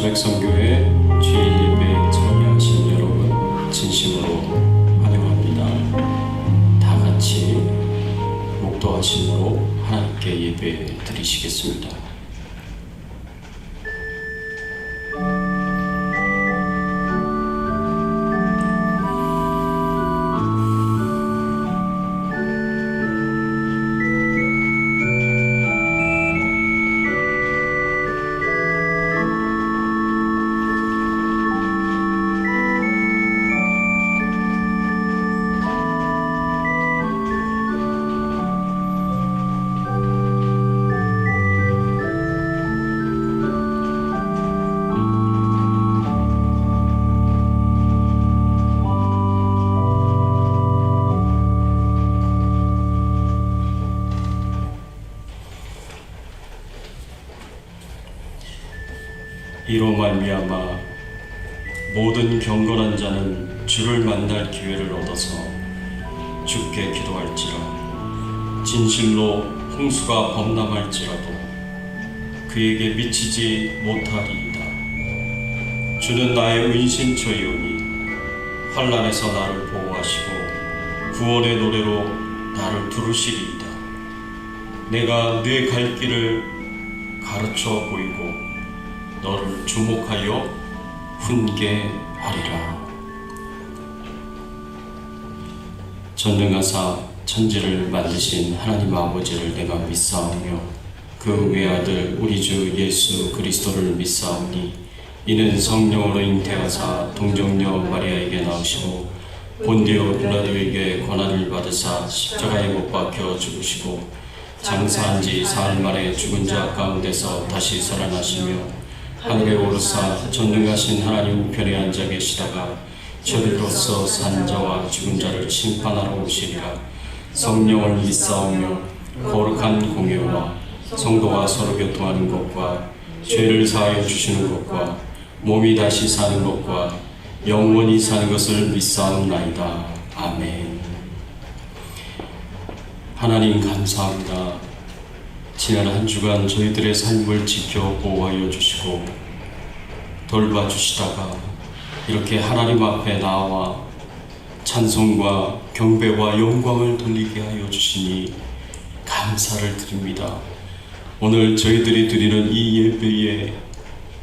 주백성교회 주일 예배에 참여하신 여러분 진심으로 환영합니다. 다 같이 목도하심으로 하나님께 예배 드리시겠습니다. 이로 말미암아 모든 경건한 자는 주를 만날 기회를 얻어서 주께 기도할지라. 진실로 홍수가 범람할지라도 그에게 미치지 못하리이다. 주는 나의 은신처이오니 환난에서 나를 보호하시고 구원의 노래로 나를 부르시리이다. 내가 네 갈 길을 가르쳐 보이고 너를 주목하여 훈계하리라. 전능하사 천지를 만드신 하나님 아버지를 내가 믿사오며 그 외아들 우리 주 예수 그리스도를 믿사오니 이는 성령으로 잉태하사 동정녀 마리아에게 나오시고 본디오 빌라도에게 고난을 받으사 십자가에 못 박혀 죽으시고 장사한 지 사흘 만에 죽은 자 가운데서 다시 살아나시며 하늘에 오르사 전능하신 하나님 우편에 앉아 계시다가 저리로서 산 자와 죽은 자를 심판하러 오시리라. 성령을 믿사오며 거룩한 공예와 성도가 서로 교통하는 것과 죄를 사하여 주시는 것과 몸이 다시 사는 것과 영원히 사는 것을 믿사옵나이다. 아멘. 하나님 감사합니다. 지난 한 주간 저희들의 삶을 지켜 보호하여 주시고 돌봐주시다가 이렇게 하나님 앞에 나와 찬송과 경배와 영광을 돌리게 하여 주시니 감사를 드립니다. 오늘 저희들이 드리는 이 예배에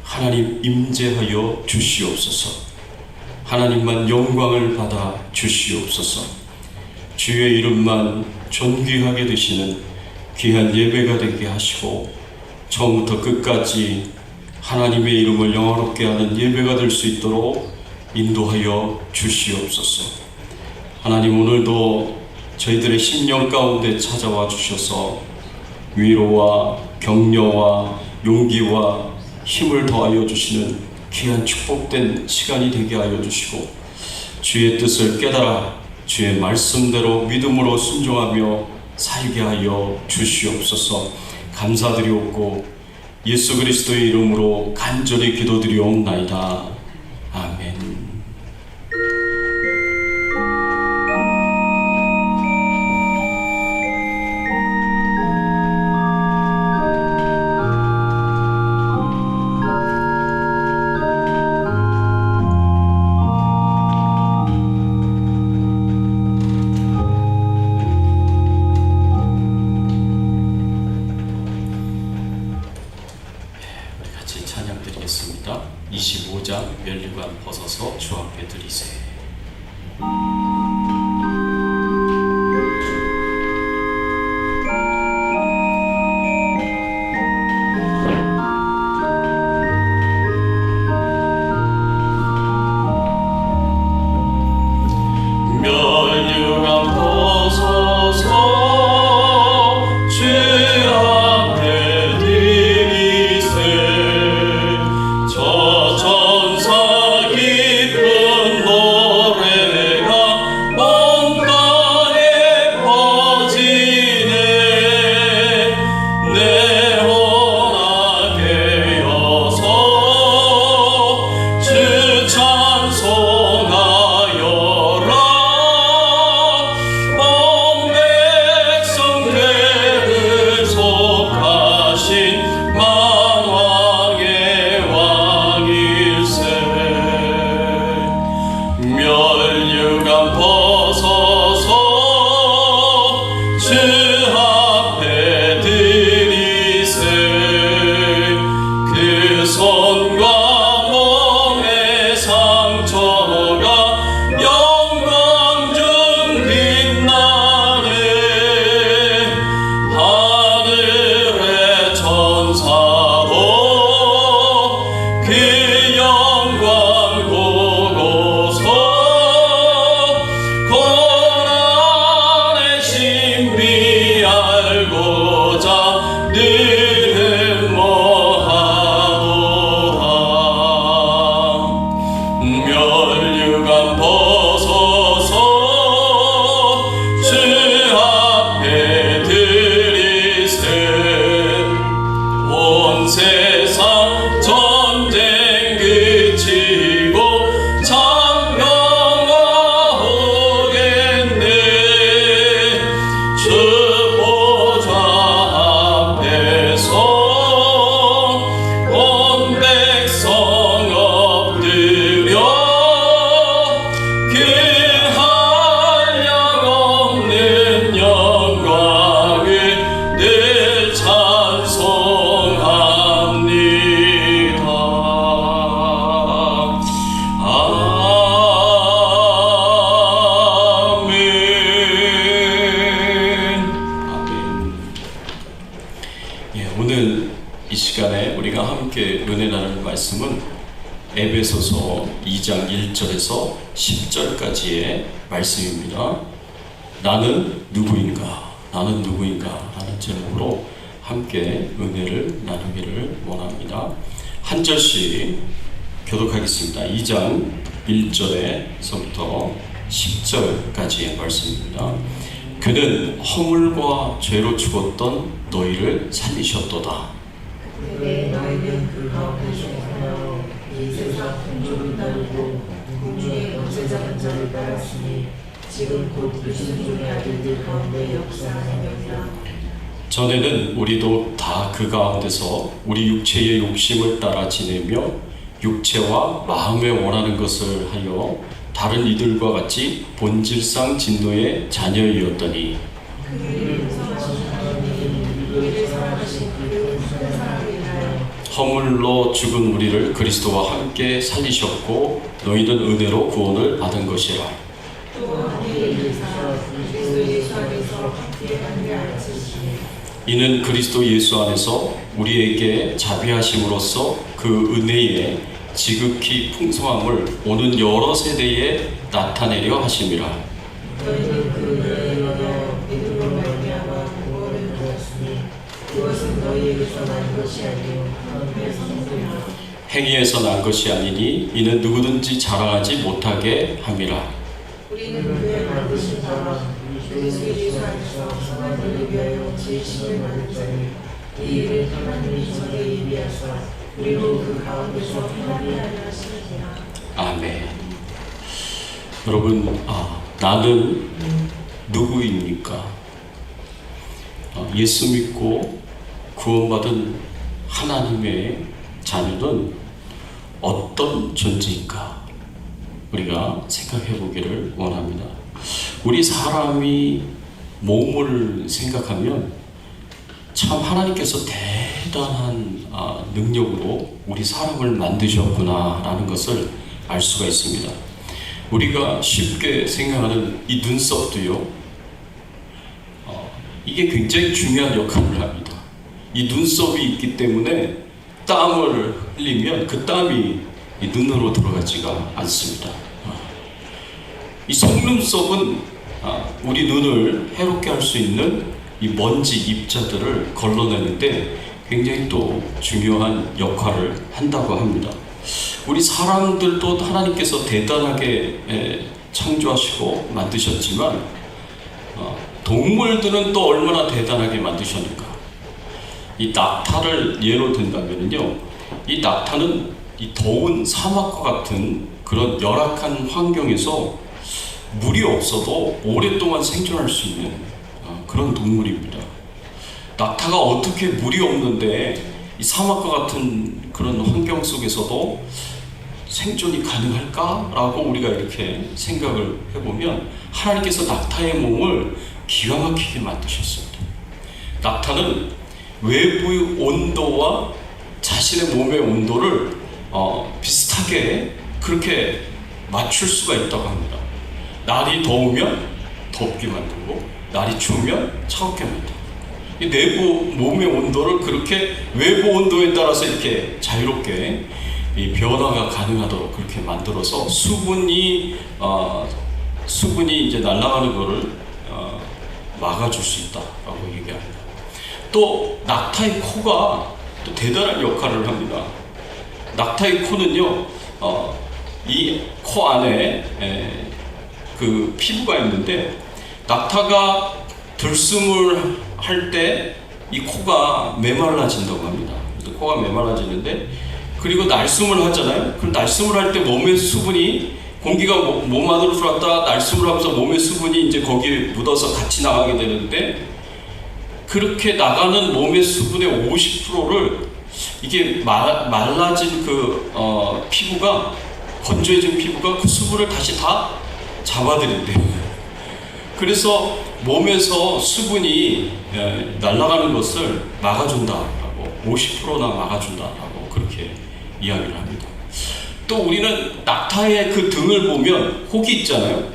하나님 임재하여 주시옵소서. 하나님만 영광을 받아 주시옵소서. 주의 이름만 존귀하게 되시는 귀한 예배가 되게 하시고 처음부터 끝까지 하나님의 이름을 영화롭게 하는 예배가 될 수 있도록 인도하여 주시옵소서. 하나님, 오늘도 저희들의 심령 가운데 찾아와 주셔서 위로와 격려와 용기와 힘을 더하여 주시는 귀한 축복된 시간이 되게 하여 주시고 주의 뜻을 깨달아 주의 말씀대로 믿음으로 순종하며 살게 하여 주시옵소서. 감사드리옵고 예수 그리스도의 이름으로 간절히 기도드리옵나이다. 아멘. 찬양 드리겠습니다. 25장 앞에 드리세 그 손과 몸의 상처가 영광 중 빛나네 하늘의 천사도 그 영광 보고서 고난의 신비 알고자 늘 뭐하도다 면류관 벗어서 주 앞에 드리세 온 세상 전쟁 그치고 참 평화 오겠네 주 보좌 앞에서 온 백성 엎드려 그 한량없는 영광을 늘 찬송합니다. 아멘. 예, 오늘 이 시간에 우리가 함께 은혜 나눌 말씀은 에베소서 2장 1절에서 10절까지의 말씀입니다. 나는 누구인가? 나는 누구인가? 라는 제목으로 함께 은혜를 나누기를 원합니다. 한 절씩 교독하겠습니다. 2장 1절에서부터 10절까지의 말씀입니다. 그는 허물과 죄로 죽었던 너희를 살리셨도다. 그때 너희는 그 가운데서 하여 이 세상 풍조를 따르고 공중의 권세 잡은 자를 따랐으니 지금 곧 불순종의 아들들 가운데 역사하는 영이라. 전에는 우리도 다 그 가운데서 우리 육체의 욕심을 따라 지내며 육체와 마음에 원하는 것을 하여 다른 이들과 같이 본질상 진노의 자녀이었더니 그를 용서하신 하나님이 우리를 사랑하신 그 큰 사랑을 인하여 허물로 죽은 우리를 그리스도와 함께 살리셨고 너희는 은혜로 구원을 받은 것이라. 또 함께 일으사 그리스도 예수 안에서 함께 하늘에 앉히시니 이는 그리스도 예수 안에서 우리에게 자비하심으로써 그 은혜의 지극히 풍성함을 오는 여러 세대에 나타내려 하심이라. 너희는 그 은혜에 인하여 믿음으로 말미암아 구원을 받았으니 그것은 너희에게서 난 것이 아니요 하나님의 선물이라. 행위에서 난 것이 아니니 이는 누구든지 자랑하지 못하게 함이라. 우리는 그의 만드신 자와 그리스도 예수 안에서 선한 일을 위하여 지으심을 받은 자니 이 일을 하나님이 전에 예비하사 그리고 그 가운데서 행하게 하려 하시니라. 아멘. 여러분, 나는 누구입니까? 예수 믿고 구원받은 하나님의 자녀는 어떤 존재인가? 우리가 생각해 보기를 원합니다. 우리 사람이 몸을 생각하면 참 하나님께서 대단한 능력으로 우리 사람을 만드셨구나 라는 것을 알 수가 있습니다. 우리가 쉽게 생각하는 이 눈썹도요, 이게 굉장히 중요한 역할을 합니다. 이 눈썹이 있기 때문에 땀을 흘리면 그 땀이 이 눈으로 들어가지가 않습니다. 이 속눈썹은 우리 눈을 해롭게 할 수 있는 이 먼지 입자들을 걸러내는데 굉장히 또 중요한 역할을 한다고 합니다. 우리 사람들도 하나님께서 대단하게 창조하시고 만드셨지만 동물들은 또 얼마나 대단하게 만드셨는가. 이 낙타를 예로 든다면요, 이 낙타는 이 더운 사막과 같은 그런 열악한 환경에서 물이 없어도 오랫동안 생존할 수 있는 그런 동물입니다. 낙타가 어떻게 물이 없는데 이 사막과 같은 그런 환경 속에서도 생존이 가능할까라고 우리가 이렇게 생각을 해보면 하나님께서 낙타의 몸을 기가 막히게 만드셨습니다. 낙타는 외부의 온도와 자신의 몸의 온도를 비슷하게 그렇게 맞출 수가 있다고 합니다. 날이 더우면 덥게 만들고 날이 추우면 차갑게 만들고 이 내부 몸의 온도를 그렇게 외부 온도에 따라서 이렇게 자유롭게 이 변화가 가능하도록 그렇게 만들어서 수분이 이제 날아가는 거를 막아줄 수 있다라고 얘기합니다. 또 낙타의 코가 또 대단한 역할을 합니다. 낙타의 코는요, 이 코 안에 그 피부가 있는데 낙타가 들숨을 할 때 이 코가 메말라진다고 합니다. 코가 메말라지는데 그리고 날숨을 하잖아요. 그럼 날숨을 할 때 몸의 수분이 공기가 몸 안으로 들어왔다 날숨을 하면서 몸의 수분이 이제 거기에 묻어서 같이 나가게 되는데 그렇게 나가는 몸의 수분의 50%를 이게 말라진 그 피부가 건조해진 피부가 그 수분을 다시 다 잡아들인대요. 그래서 몸에서 수분이 날아가는 것을 막아준다라고 50%나 막아준다라고 그렇게 이야기를 합니다. 또 우리는 낙타의 그 등을 보면 혹이 있잖아요.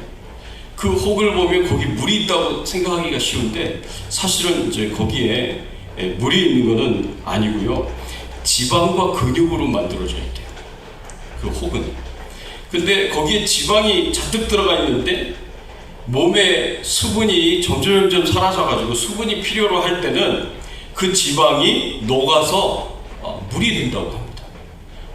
그 혹을 보면 거기 물이 있다고 생각하기가 쉬운데 사실은 이제 거기에 물이 있는 것은 아니고요. 지방과 근육으로 만들어져야 돼요. 그 혹은. 근데 거기에 지방이 잔뜩 들어가 있는데 몸에 수분이 점점 사라져가지고 수분이 필요로 할 때는 그 지방이 녹아서 물이 된다고 합니다.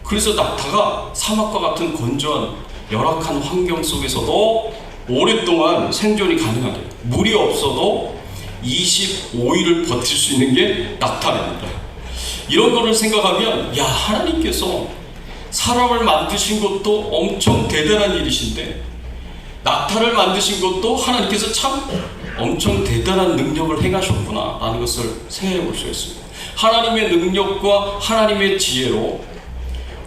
그래서 낙타가 사막과 같은 건조한 열악한 환경 속에서도 오랫동안 생존이 가능하대요. 물이 없어도 25일을 버틸 수 있는 게 낙타랍니다. 이런 거를 생각하면 야, 하나님께서 사람을 만드신 것도 엄청 대단한 일이신데 낙타를 만드신 것도 하나님께서 참 엄청 대단한 능력을 행하셨구나 라는 것을 생각해 볼 수 있습니다. 하나님의 능력과 하나님의 지혜로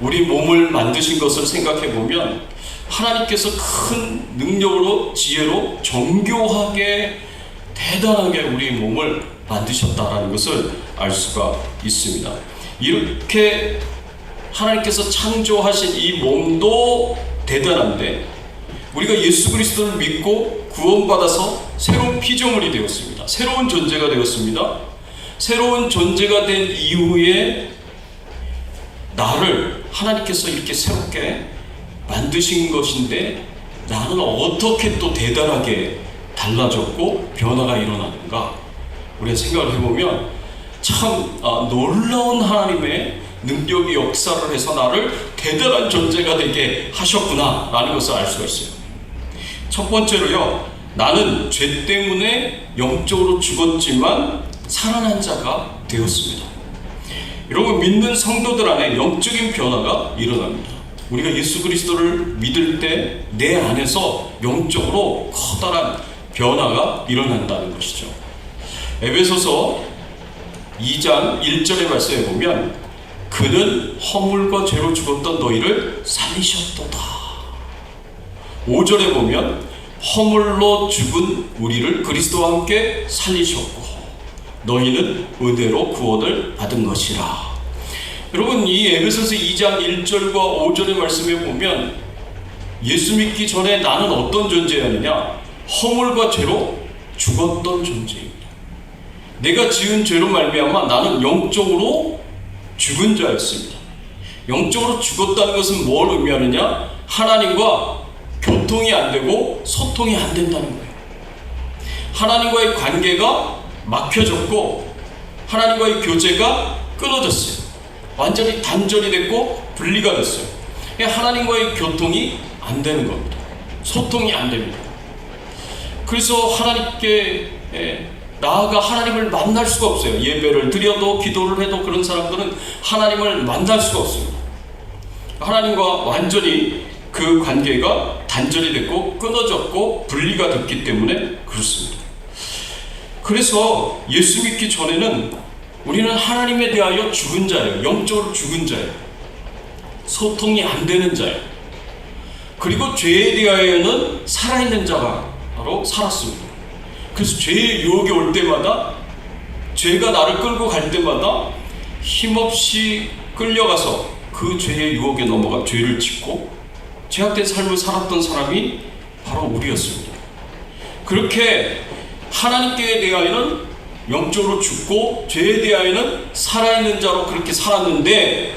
우리 몸을 만드신 것을 생각해 보면 하나님께서 큰 능력으로 지혜로 정교하게 대단하게 우리 몸을 만드셨다라는 것을 알 수가 있습니다. 이렇게 하나님께서 창조하신 이 몸도 대단한데 우리가 예수 그리스도를 믿고 구원받아서 새로운 피조물이 되었습니다. 새로운 존재가 되었습니다. 새로운 존재가 된 이후에 나를 하나님께서 이렇게 새롭게 만드신 것인데 나는 어떻게 또 대단하게 달라졌고 변화가 일어나는가 우리가 생각을 해보면 참 놀라운 하나님의 능력이 역사를 해서 나를 대단한 존재가 되게 하셨구나 라는 것을 알 수가 있어요. 첫 번째로요, 나는 죄 때문에 영적으로 죽었지만 살아난 자가 되었습니다. 여러분, 믿는 성도들 안에 영적인 변화가 일어납니다. 우리가 예수 그리스도를 믿을 때 내 안에서 영적으로 커다란 변화가 일어난다는 것이죠. 에베소서 2장 1절의 말씀에 보면 그는 허물과 죄로 죽었던 너희를 살리셨도다. 5절에 보면 허물로 죽은 우리를 그리스도와 함께 살리셨고 너희는 은혜로 구원을 받은 것이라. 여러분, 이 에베소서 2장 1절과 5절의 말씀에 보면 예수 믿기 전에 나는 어떤 존재였느냐? 허물과 죄로 죽었던 존재입니다. 내가 지은 죄로 말미암아 나는 영적으로 죽은 자였습니다. 영적으로 죽었다는 것은 뭘 의미하느냐? 하나님과 교통이 안 되고 소통이 안 된다는 거예요. 하나님과의 관계가 막혀졌고 하나님과의 교제가 끊어졌어요. 완전히 단절이 됐고 분리가 됐어요. 하나님과의 교통이 안 되는 겁니다. 소통이 안 됩니다. 그래서 하나님께 나아가 하나님을 만날 수가 없어요. 예배를 드려도 기도를 해도 그런 사람들은 하나님을 만날 수가 없습니다. 하나님과 완전히 그 관계가 단절이 됐고 끊어졌고 분리가 됐기 때문에 그렇습니다. 그래서 예수 믿기 전에는 우리는 하나님에 대하여 죽은 자예요. 영적으로 죽은 자예요. 소통이 안 되는 자예요. 그리고 죄에 대하여는 살아있는 자가 바로 살았습니다. 그래서 죄의 유혹이 올 때마다, 죄가 나를 끌고 갈 때마다 힘없이 끌려가서 그 죄의 유혹에 넘어가 죄를 짓고 죄악된 삶을 살았던 사람이 바로 우리였습니다. 그렇게 하나님께 대하여는 영적으로 죽고 죄에 대하여는 살아있는 자로 그렇게 살았는데,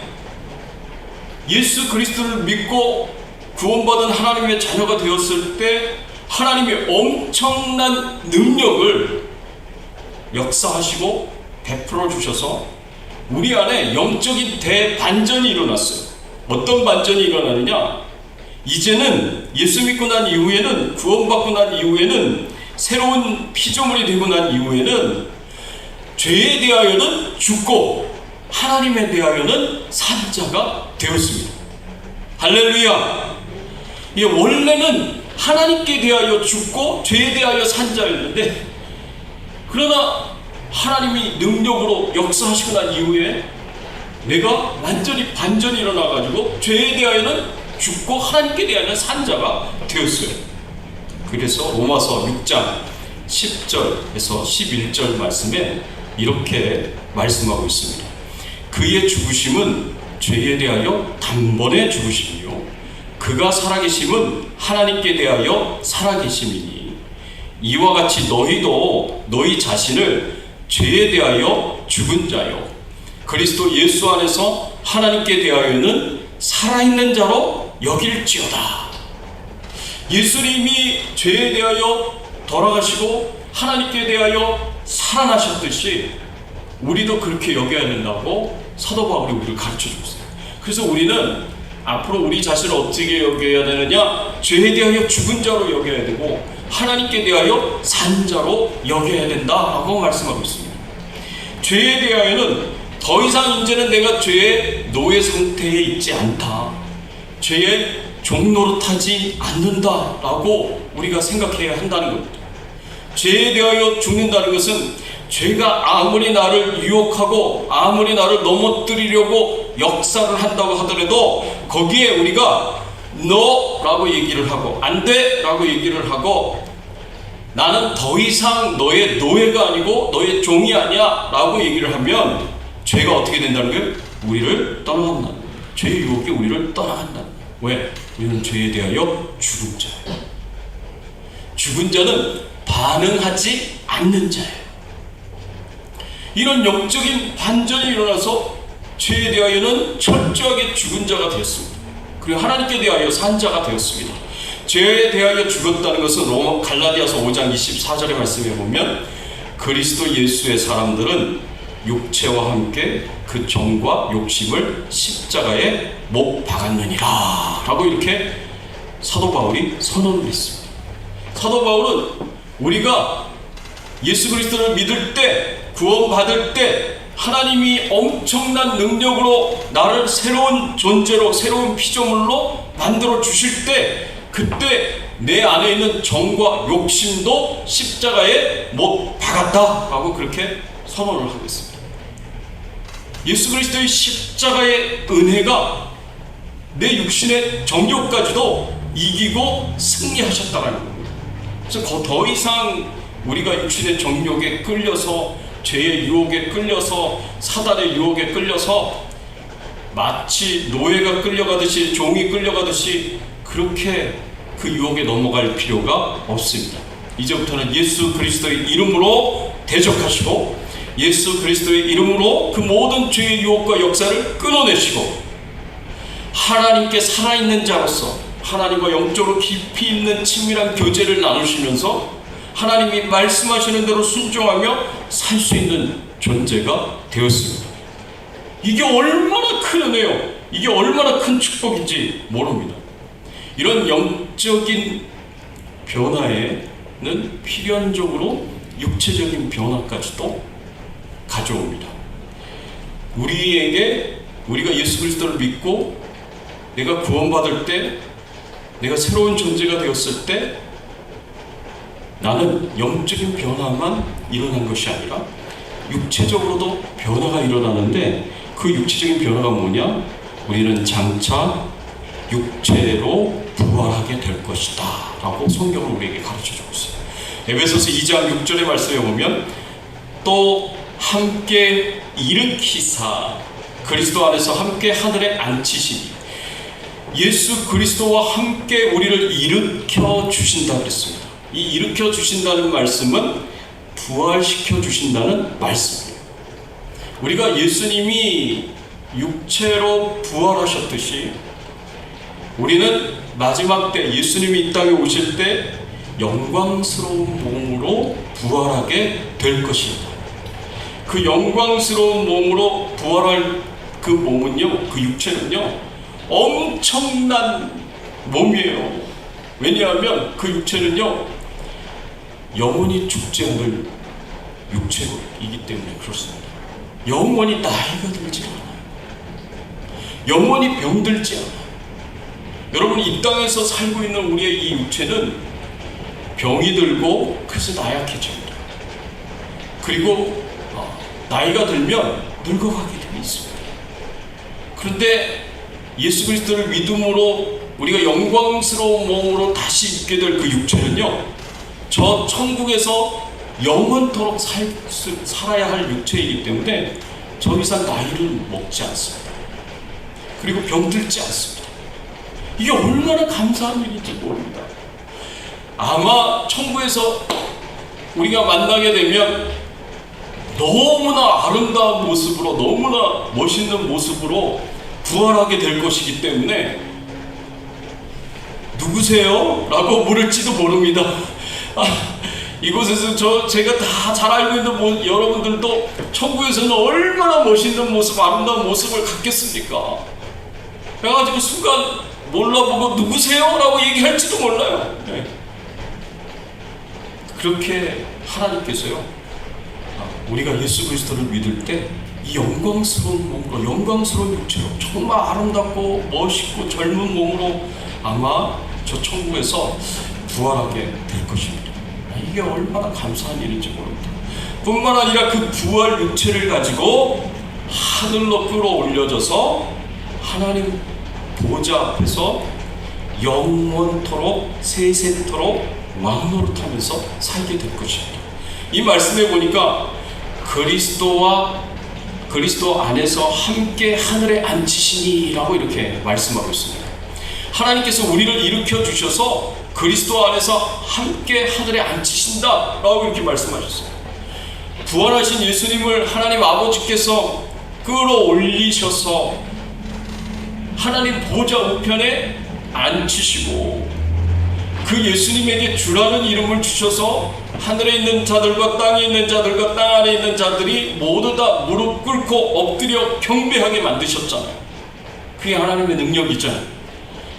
예수 그리스도를 믿고 구원받은 하나님의 자녀가 되었을 때 하나님의 엄청난 능력을 역사하시고 베풀어 주셔서 우리 안에 영적인 대반전이 일어났어요. 어떤 반전이 일어나느냐? 이제는 예수 믿고 난 이후에는, 구원받고 난 이후에는, 새로운 피조물이 되고 난 이후에는 죄에 대하여는 죽고 하나님에 대하여는 산 자가 되었습니다. 할렐루야! 원래는 하나님께 대하여 죽고 죄에 대하여 산 자였는데, 그러나 하나님이 능력으로 역사하시고 난 이후에 내가 완전히 반전이 일어나가지고 죄에 대하여는 죽고 하나님께 대하여는 산 자가 되었어요. 그래서 로마서 6장 10절에서 11절 말씀에 이렇게 말씀하고 있습니다. 그의 죽으심은 죄에 대하여 단번에 죽으심이요 그가 살아계심은 하나님께 대하여 살아계심이니, 이와 같이 너희도 너희 자신을 죄에 대하여 죽은 자요 그리스도 예수 안에서 하나님께 대하여는 살아있는 자로 여길지어다. 예수님이 죄에 대하여 돌아가시고 하나님께 대하여 살아나셨듯이 우리도 그렇게 여겨야 된다고 사도 바울이 우리를 가르쳐주고 있어요. 그래서 우리는 앞으로 우리 자신을 어떻게 여겨야 되느냐? 죄에 대하여 죽은 자로 여겨야 되고 하나님께 대하여 산 자로 여겨야 된다라고 말씀하고 있습니다. 죄에 대하여는 더 이상 이제는 내가 죄의 노예 상태에 있지 않다, 죄의 종노릇하지 않는다라고 우리가 생각해야 한다는 겁니다. 죄에 대하여 죽는다는 것은 죄가 아무리 나를 유혹하고 아무리 나를 넘어뜨리려고 역사를 한다고 하더라도 거기에 우리가 너라고 얘기를 하고 안 돼 라고 얘기를 하고 나는 더 이상 너의 노예가 아니고 너의 종이 아니야 라고 얘기를 하면 죄가 어떻게 된다는 거예요? 우리를 떠나간다. 죄의 유혹이 우리를 떠나간다. 왜? 우리는 죄에 대하여 죽은 자예요. 죽은 자는 반응하지 않는 자예요. 이런 영적인 반전이 일어나서 죄에 대하여는 철저하게 죽은 자가 되었습니다. 그리고 하나님께 대하여 산 자가 되었습니다. 죄에 대하여 죽었다는 것은 갈라디아서 5장 24절의 말씀에 보면 그리스도 예수의 사람들은 육체와 함께 그 정과 욕심을 십자가에 못 박았느니라 라고 이렇게 사도 바울이 선언을 했습니다. 사도 바울은 우리가 예수 그리스도를 믿을 때, 구원받을 때 하나님이 엄청난 능력으로 나를 새로운 존재로, 새로운 피조물로 만들어 주실 때 그때 내 안에 있는 정과 욕심도 십자가에 못 박았다라고 그렇게 선언을 하고 있습니다. 예수 그리스도의 십자가의 은혜가 내 육신의 정욕까지도 이기고 승리하셨다는 겁니다. 그래서 더 이상 우리가 육신의 정욕에 끌려서 죄의 유혹에 끌려서 사단의 유혹에 끌려서 마치 노예가 끌려가듯이, 종이 끌려가듯이 그렇게 그 유혹에 넘어갈 필요가 없습니다. 이제부터는 예수 그리스도의 이름으로 대적하시고 예수 그리스도의 이름으로 그 모든 죄의 유혹과 역사를 끊어내시고 하나님께 살아있는 자로서 하나님과 영적으로 깊이 있는 친밀한 교제를 나누시면서 하나님이 말씀하시는 대로 순종하며 살 수 있는 존재가 되었습니다. 이게 얼마나 큰 은혜요, 이게 얼마나 큰 축복인지 모릅니다. 이런 영적인 변화에는 필연적으로 육체적인 변화까지도 가져옵니다. 우리가 예수 그리스도를 믿고 내가 구원받을 때, 내가 새로운 존재가 되었을 때 나는 영적인 변화만 일어난 것이 아니라 육체적으로도 변화가 일어나는데 그 육체적인 변화가 뭐냐? 우리는 장차 육체로 부활하게 될 것이다 라고 성경은 우리에게 가르쳐주고 있어요. 에베소서 2장 6절의 말씀에 보면 또 함께 일으키사 그리스도 안에서 함께 하늘에 앉히시니 예수 그리스도와 함께 우리를 일으켜 주신다 그랬습니다. 이 일으켜 주신다는 말씀은 부활시켜 주신다는 말씀이에요. 우리가 예수님이 육체로 부활하셨듯이 우리는 마지막 때 예수님이 이 땅에 오실 때 영광스러운 몸으로 부활하게 될 것입니다. 그 영광스러운 몸으로 부활할 그 몸은요, 그 육체는요, 엄청난 몸이에요. 왜냐하면 그 육체는요, 영원히 죽지 않을 육체이기 때문에 그렇습니다. 영원히 나이가 들지 않아요. 영원히 병들지 않아요. 여러분, 이 땅에서 살고 있는 우리의 이 육체는 병이 들고 그래서 나약해집니다. 그리고 나이가 들면 늙어가게 되어 있습니다. 그런데 예수 그리스도를 믿음으로 우리가 영광스러운 몸으로 다시 있게 될 그 육체는요, 저 천국에서 영원토록 살아야 할 육체이기 때문에 더 이상 나이를 먹지 않습니다. 그리고 병들지 않습니다. 이게 얼마나 감사한 일인지 모릅니다. 아마 천국에서 우리가 만나게 되면 너무나 아름다운 모습으로, 너무나 멋있는 모습으로 부활하게 될 것이기 때문에 누구세요? 라고 물을지도 모릅니다. 이곳에서 제가 다 잘 알고 있는 여러분들도 천국에서는 얼마나 멋있는 모습, 아름다운 모습을 갖겠습니까? 그래가지고 순간 몰라보고 누구세요? 라고 얘기할지도 몰라요. 네. 그렇게 하나님께서요, 우리가 예수 그리스도를 믿을 때 이 영광스러운 몸으로, 영광스러운 육체로, 정말 아름답고 멋있고 젊은 몸으로 아마 저 천국에서 부활하게 될 것입니다. 이게 얼마나 감사한 일인지 모릅니다. 뿐만 아니라 그 부활 육체를 가지고 하늘로 끌어올려져서 하나님 보좌 앞에서 영원토록 세세토록 왕노릇하면서 살게 될 것입니다. 이 말씀에 보니까 그리스도 안에서 함께 하늘에 앉히시니 라고 이렇게 말씀하고 있습니다. 하나님께서 우리를 일으켜 주셔서 그리스도 안에서 함께 하늘에 앉히신다 라고 이렇게 말씀하셨어요. 부활하신 예수님을 하나님 아버지께서 끌어올리셔서 하나님 보좌 우편에 앉히시고 그 예수님에게 주라는 이름을 주셔서 하늘에 있는 자들과 땅에 있는 자들과 땅 안에 있는 자들이 모두 다 무릎 꿇고 엎드려 경배하게 만드셨잖아요. 그게 하나님의 능력이잖아요.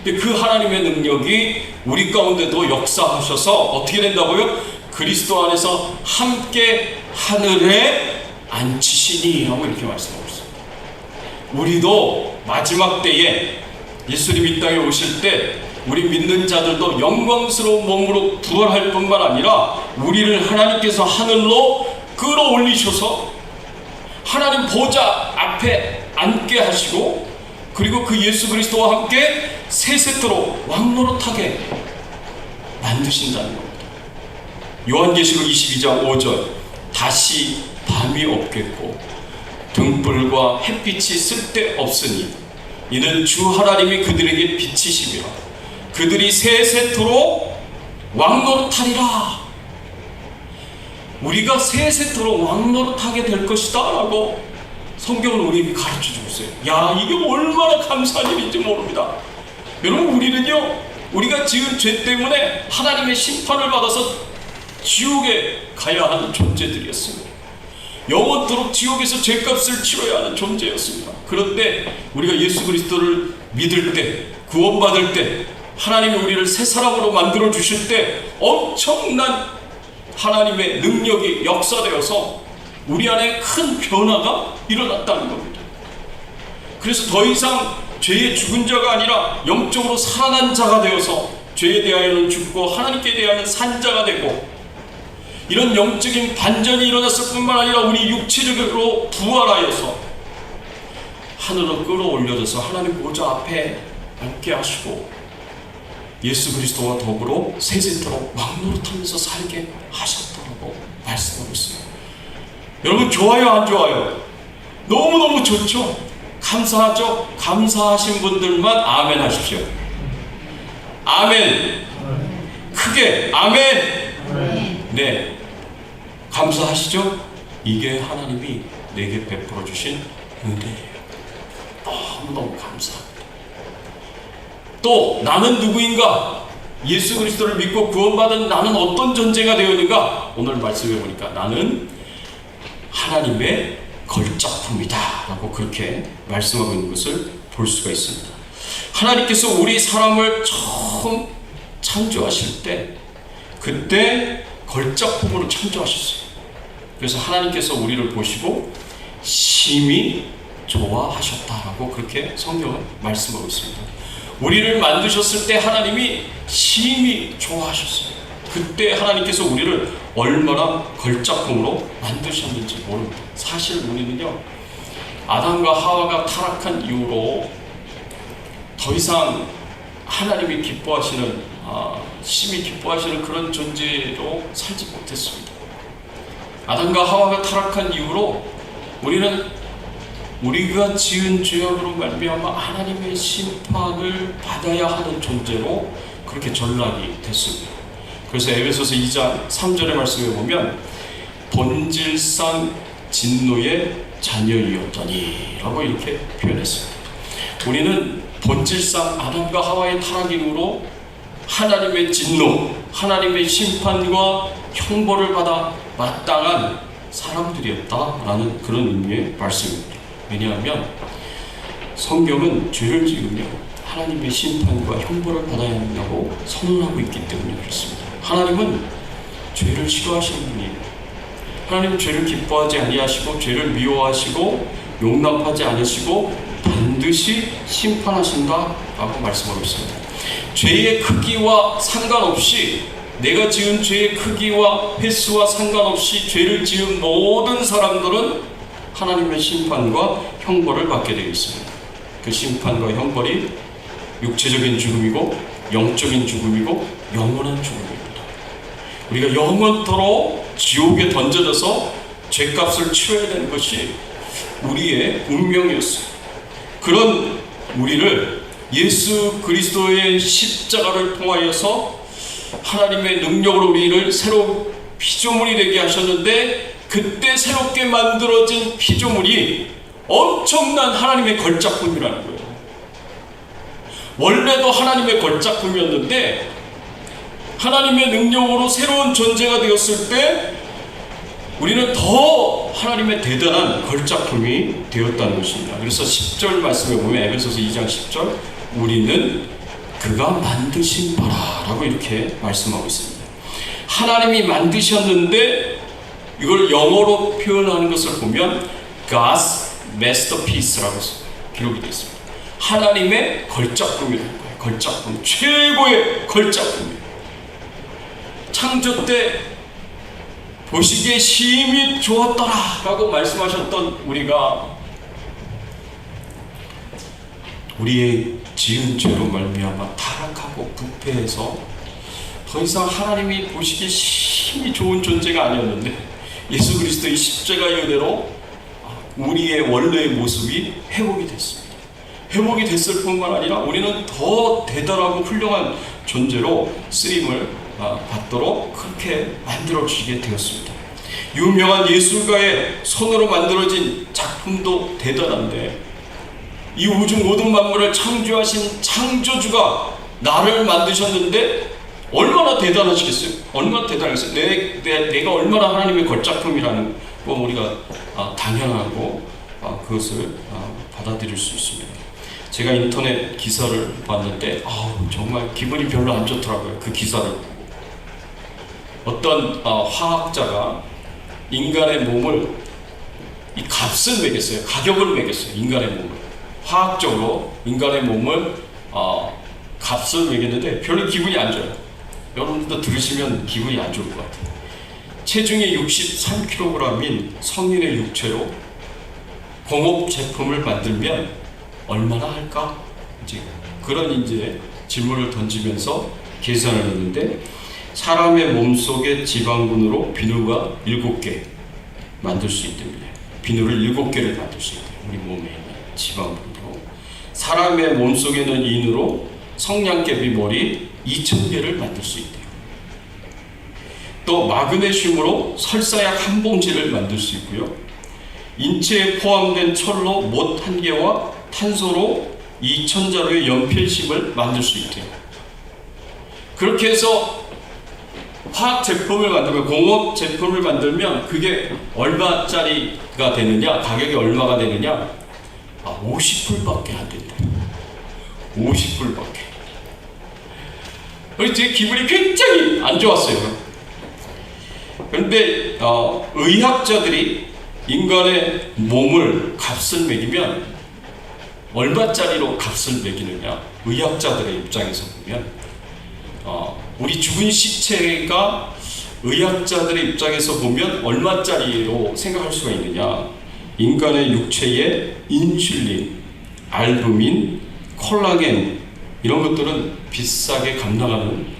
근데 그 하나님의 능력이 우리 가운데도 역사하셔서 어떻게 된다고요? 그리스도 안에서 함께 하늘에 앉히시니 하고 이렇게 말씀하고 있습니다. 우리도 마지막 때에 예수님이 이 땅에 오실 때 우리 믿는 자들도 영광스러운 몸으로 부활할 뿐만 아니라 우리를 하나님께서 하늘로 끌어올리셔서 하나님 보좌 앞에 앉게 하시고 그리고 그 예수 그리스도와 함께 세세토록 왕노릇하게 만드신다는 겁니다. 요한계시록 22장 5절 다시 밤이 없겠고 등불과 햇빛이 쓸데없으니 이는 주 하나님이 그들에게 빛이시며 그들이 세세토록 왕노릇하리라. 우리가 세세토록 왕노릇하게 될 것이다 라고 성경은 우리에게 가르쳐주고 있어요. 야, 이게 얼마나 감사한 일인지 모릅니다. 여러분, 우리는요, 우리가 지은 죄 때문에 하나님의 심판을 받아서 지옥에 가야 하는 존재들이었습니다. 영원토록 지옥에서 죄값을 치러야 하는 존재였습니다. 그런데 우리가 예수 그리스도를 믿을 때, 구원받을 때, 하나님이 우리를 새 사람으로 만들어 주실 때 엄청난 하나님의 능력이 역사되어서 우리 안에 큰 변화가 일어났다는 겁니다. 그래서 더 이상 죄의 죽은 자가 아니라 영적으로 살아난 자가 되어서 죄에 대하여는 죽고 하나님께 대하여는 산 자가 되고 이런 영적인 반전이 일어났을 뿐만 아니라 우리 육체적으로 부활하여서 하늘로 끌어올려져서 하나님 보좌 앞에 앉게 하시고 예수 그리스도와 더불어 세세토록 왕노릇하면서 살게 하셨다고 말씀하고 있어요. 여러분, 좋아요 안 좋아요? 너무너무 좋죠? 감사하죠? 감사하신 분들만 아멘 하십시오. 아멘. 크게 아멘. 네, 감사하시죠? 이게 하나님이 내게 베풀어 주신 은혜예요. 너무너무 감사합니다. 또 나는 누구인가? 예수 그리스도를 믿고 구원받은 나는 어떤 존재가 되었는가? 오늘 말씀해 보니까 나는 하나님의 걸작품이다 라고 그렇게 말씀하고 있는 것을 볼 수가 있습니다. 하나님께서 우리 사람을 처음 창조하실 때 그때 걸작품으로 창조하셨어요. 그래서 하나님께서 우리를 보시고 심히 좋아하셨다라고 그렇게 성경은 말씀하고 있습니다. 우리를 만드셨을 때 하나님이 심히 좋아하셨어요. 그때 하나님께서 우리를 얼마나 걸작품으로 만드셨는지 모릅니다. 사실 우리는요, 아담과 하와가 타락한 이후로 더 이상 하나님이 기뻐하시는, 심히 기뻐하시는 그런 존재로 살지 못했습니다. 아담과 하와가 타락한 이후로 우리는 우리가 지은 죄악으로 말미암아 하나님의 심판을 받아야 하는 존재로 그렇게 전락이 됐습니다. 그래서 에베소서 2장 3절의 말씀에 보면 본질상 진노의 자녀이었더니 라고 이렇게 표현했습니다. 우리는 본질상 아담과 하와의 타락 이후로 하나님의 진노, 하나님의 심판과 형벌을 받아 마땅한 사람들이었다라는 그런 의미의 말씀입니다. 왜냐하면 성경은 죄를 지으며 하나님의 심판과 형벌을 받아야 한다고 선언하고 있기 때문에 그렇습니다. 하나님은 죄를 싫어하시는 분이에요. 하나님은 죄를 기뻐하지 아니하시고 죄를 미워하시고 용납하지 않으시고 반드시 심판하신다라고 말씀하고 있습니다. 죄의 크기와 상관없이, 내가 지은 죄의 크기와 횟수와 상관없이 죄를 지은 모든 사람들은 하나님의 심판과 형벌을 받게 되어 있습니다. 그 심판과 형벌이 육체적인 죽음이고 영적인 죽음이고 영원한 죽음입니다. 우리가 영원토록 지옥에 던져져서 죄값을 치러야 되는 것이 우리의 운명이었어요. 그런 우리를 예수 그리스도의 십자가를 통하여서 하나님의 능력으로 우리를 새로운 피조물이 되게 하셨는데, 그때 새롭게 만들어진 피조물이 엄청난 하나님의 걸작품이라는 거예요. 원래도 하나님의 걸작품이었는데 하나님의 능력으로 새로운 존재가 되었을 때 우리는 더 하나님의 대단한 걸작품이 되었다는 것입니다. 그래서 10절 말씀에 보면 에베소서 2장 10절 우리는 그가 만드신 바라 라고 이렇게 말씀하고 있습니다. 하나님이 만드셨는데 이걸 영어로 표현하는 것을 보면 God's masterpiece라고 기록이 되어 있습니다. 하나님의 걸작품이라는 거예요. 걸작품, 최고의 걸작품이에요. 창조 때 보시기에 심히 좋았더라 라고 말씀하셨던 우리가 우리의 지은 죄로 말미암아 타락하고 부패해서 더 이상 하나님이 보시기에 심히 좋은 존재가 아니었는데 예수 그리스도의 십자가의 은혜로 우리의 원래의 모습이 회복이 됐습니다. 회복이 됐을 뿐만 아니라 우리는 더 대단하고 훌륭한 존재로 쓰임을 받도록 그렇게 만들어주시게 되었습니다. 유명한 예술가의 손으로 만들어진 작품도 대단한데 이 우주 모든 만물을 창조하신 창조주가 나를 만드셨는데 얼마나 대단하시겠어요? 얼마나 대단하겠어요? 내가 얼마나 하나님의 걸작품이라는 거 우리가 당연하고 그것을 받아들일 수 있습니다. 제가 인터넷 기사를 봤는데 정말 기분이 별로 안 좋더라고요. 그 기사를 보고 어떤 화학자가 인간의 몸을 이 값을 매겼어요. 가격을 매겼어요. 인간의 몸을 화학적으로 인간의 몸을 값을 매겼는데 별로 기분이 안 좋아요. 여러분들도 들으시면 기분이 안 좋을 것 같아요. 체중이 63kg인 성인의 육체로 공업 제품을 만들면 얼마나 할까? 이제 그런 질문을 던지면서 계산을 했는데 사람의 몸속의 지방분으로 비누가 7개 만들 수 있답니다. 비누를 7개를 만들 수 있대요. 우리 몸에 있는 지방분으로. 사람의 몸속에 있는 인으로 성냥개비 머리 2,000개를 만들 수 있대요. 또 마그네슘으로 설사약 한 봉지를 만들 수 있고요. 인체에 포함된 철로 못 1개와 탄소로 2,000자루의 연필심을 만들 수 있대요. 그렇게 해서 화학 제품을 만들면, 공업 제품을 만들면 그게 얼마짜리가 되느냐, 가격이 얼마가 되느냐, 50불밖에 안 된다. 50불밖에. 그래서 제 기분이 굉장히 안 좋았어요. 그런데 의학자들이 인간의 몸을 값을 매기면 얼마짜리로 값을 매기느냐, 의학자들의 입장에서 보면 우리 죽은 시체가 의학자들의 입장에서 보면 얼마짜리로 생각할 수가 있느냐. 인간의 육체에 인슐린, 알부민, 콜라겐 이런 것들은 비싸게 감당하는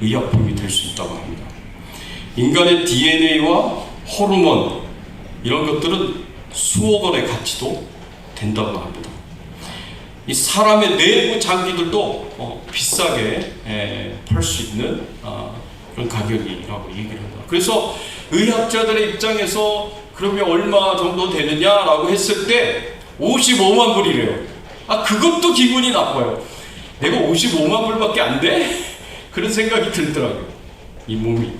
의약품이 될 수 있다고 합니다. 인간의 DNA와 호르몬 이런 것들은 수억 원의 가치도 된다고 합니다. 이 사람의 내부 장기들도 비싸게 팔 수 있는 그런 가격이라고 얘기를 합니다. 그래서 의학자들의 입장에서 그러면 얼마 정도 되느냐라고 했을 때 55만 불이래요. 그것도 기분이 나빠요. 내가 55만 불밖에 안 돼? 그런 생각이 들더라고요. 이 몸이.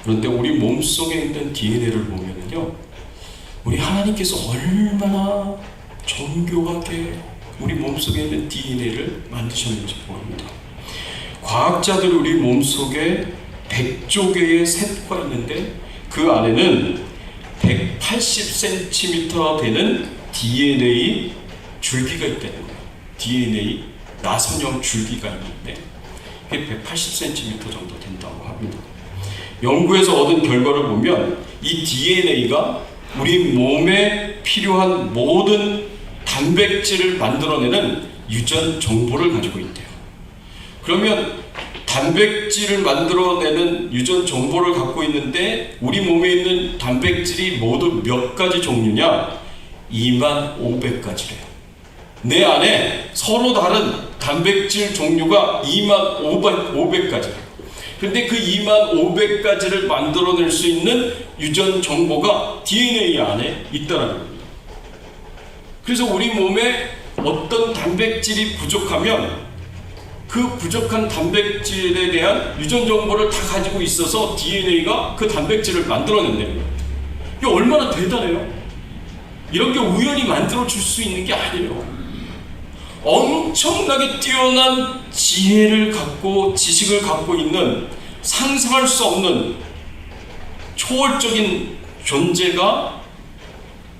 그런데 우리 몸속에 있는 DNA를 보면은요, 우리 하나님께서 얼마나 정교하게 우리 몸속에 있는 DNA를 만드셨는지 보입니다. 과학자들이 우리 몸속에 100조 개의 세포가 있는데 그 안에는 180cm 되는 DNA 줄기가 있다는 거예요. DNA 나선형 줄기가 있는데 그게 180cm 정도 된다고 합니다. 연구에서 얻은 결과를 보면 이 DNA가 우리 몸에 필요한 모든 단백질을 만들어내는 유전 정보를 가지고 있대요. 그러면 단백질을 만들어내는 유전 정보를 갖고 있는데 우리 몸에 있는 단백질이 모두 몇 가지 종류냐? 25,000가지래요. 내 안에 서로 다른 단백질 종류가 25,000가지래요. 근데 그 25,000가지를 만들어낼 수 있는 유전 정보가 DNA 안에 있다는 겁니다. 그래서 우리 몸에 어떤 단백질이 부족하면 그 부족한 단백질에 대한 유전 정보를 다 가지고 있어서 DNA가 그 단백질을 만들어낸다는 거예요. 이게 얼마나 대단해요? 이런 게 우연히 만들어줄 수 있는 게 아니에요. 엄청나게 뛰어난 지혜를 갖고 지식을 갖고 있는 상상할 수 없는 초월적인 존재가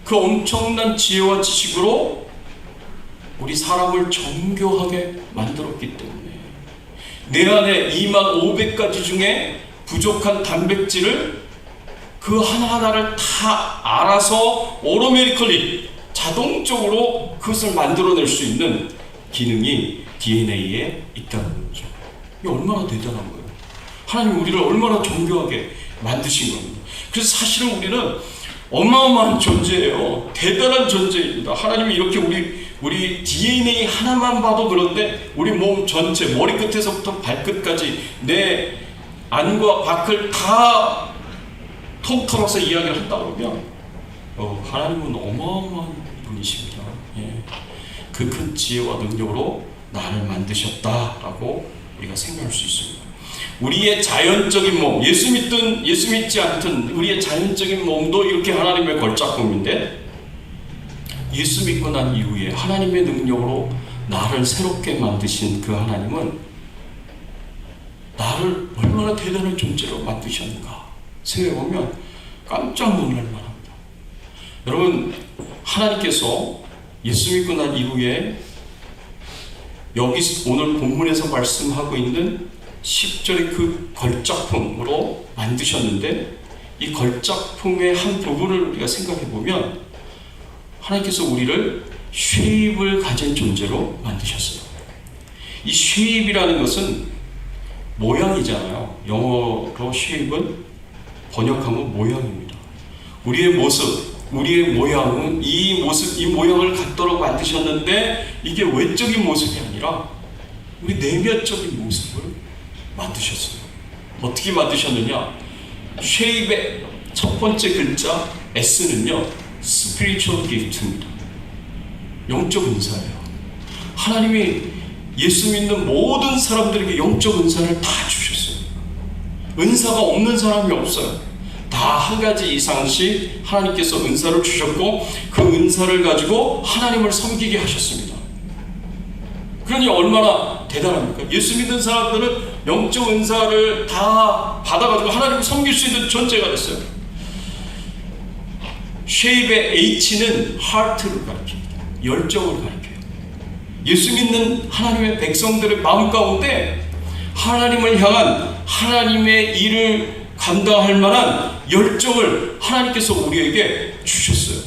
그 엄청난 지혜와 지식으로 우리 사람을 정교하게 만들었기 때문에 내 안에 25,000가지 중에 부족한 단백질을 그 하나하나를 다 알아서 오토매티컬리 자동적으로 그것을 만들어낼 수 있는 기능이 DNA에 있다는 거죠. 이게 얼마나 대단한 거예요. 하나님 우리를 얼마나 정교하게 만드신 겁니다. 그래서 사실은 우리는 어마어마한 존재예요. 대단한 존재입니다. 하나님이 이렇게 우리 DNA 하나만 봐도 그런데 우리 몸 전체 머리끝에서부터 발끝까지 내 안과 밖을 다 통틀어서 이야기를 한다 그러면 하나님은 어마어마한 분이십니다. 예. 그 큰 지혜와 능력으로 나를 만드셨다라고 우리가 생각할 수 있습니다. 우리의 자연적인 몸, 예수 믿든 예수 믿지 않든 우리의 자연적인 몸도 이렇게 하나님의 걸작품인데 예수 믿고 난 이후에 하나님의 능력으로 나를 새롭게 만드신 그 하나님은 나를 얼마나 대단한 존재로 만드셨는가 생각해보면 깜짝 놀랄 만합니다. 여러분, 하나님께서 예수 믿고 난 이후에 여기 오늘 본문에서 말씀하고 있는 10절의 그 걸작품으로 만드셨는데 이 걸작품의 한 부분을 우리가 생각해 보면 하나님께서 우리를 쉐입을 가진 존재로 만드셨어요. 이 쉐입이라는 것은 모양이잖아요. 영어로 쉐입은 번역하면 모양입니다. 우리의 모습, 우리의 모양은 이 모습, 이 모양을 갖도록 만드셨는데 이게 외적인 모습이 아니라 우리 내면적인 모습을 만드셨어요. 어떻게 만드셨느냐? 쉐입의 첫 번째 글자 S는요, spiritual gift입니다. 영적 은사예요. 하나님이 예수 믿는 모든 사람들에게 영적 은사를 다 주셨어요. 은사가 없는 사람이 없어요. 다 한 가지 이상씩 하나님께서 은사를 주셨고 그 은사를 가지고 하나님을 섬기게 하셨습니다. 그러니 얼마나 대단합니까? 예수 믿는 사람들은 영적 은사를 다 받아가지고 하나님을 섬길 수 있는 존재가 됐어요. 쉐입의 H는 heart를 가리킵니다. 열정을 가리켜요. 예수 믿는 하나님의 백성들의 마음 가운데 하나님을 향한 하나님의 일을 감당할 만한 열정을 하나님께서 우리에게 주셨어요.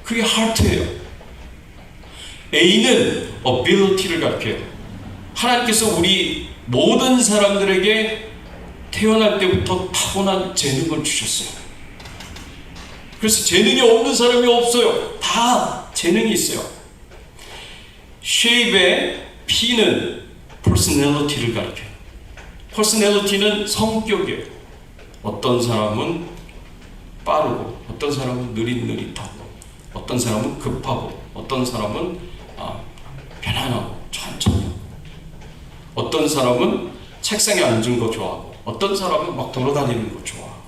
그게 heart예요. A는 ability를 가리켜요. 하나님께서 우리 모든 사람들에게 태어날 때부터 타고난 재능을 주셨어요. 그래서 재능이 없는 사람이 없어요. 다 재능이 있어요. 쉐입의 P는 personality를 가리켜요. personality는 성격이에요. 어떤 사람은 빠르고, 어떤 사람은 느릿느릿하고, 어떤 사람은 급하고, 어떤 사람은 편안하고 천천히 하고, 어떤 사람은 책상에 앉은 거 좋아하고, 어떤 사람은 막 돌아다니는 거 좋아하고,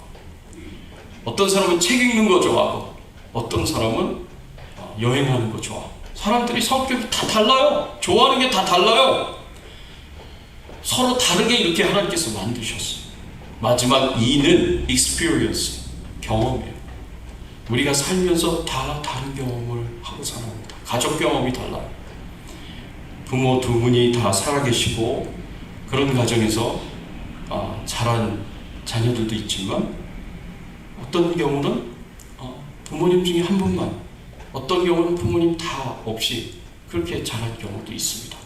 어떤 사람은 책 읽는 거 좋아하고, 어떤 사람은 여행하는 거 좋아하고. 사람들이 성격이 다 달라요. 좋아하는 게 다 달라요. 서로 다르게 이렇게 하나님께서 만드셨어요. 마지막 E는 experience, 경험이에요. 우리가 살면서 다 다른 경험을 하고 살아갑니다. 가족 경험이 달라요. 부모 두 분이 다 살아계시고 그런 가정에서 자란 자녀들도 있지만 어떤 경우는 부모님 중에 한 분만, 어떤 경우는 부모님 다 없이 그렇게 자란 경우도 있습니다.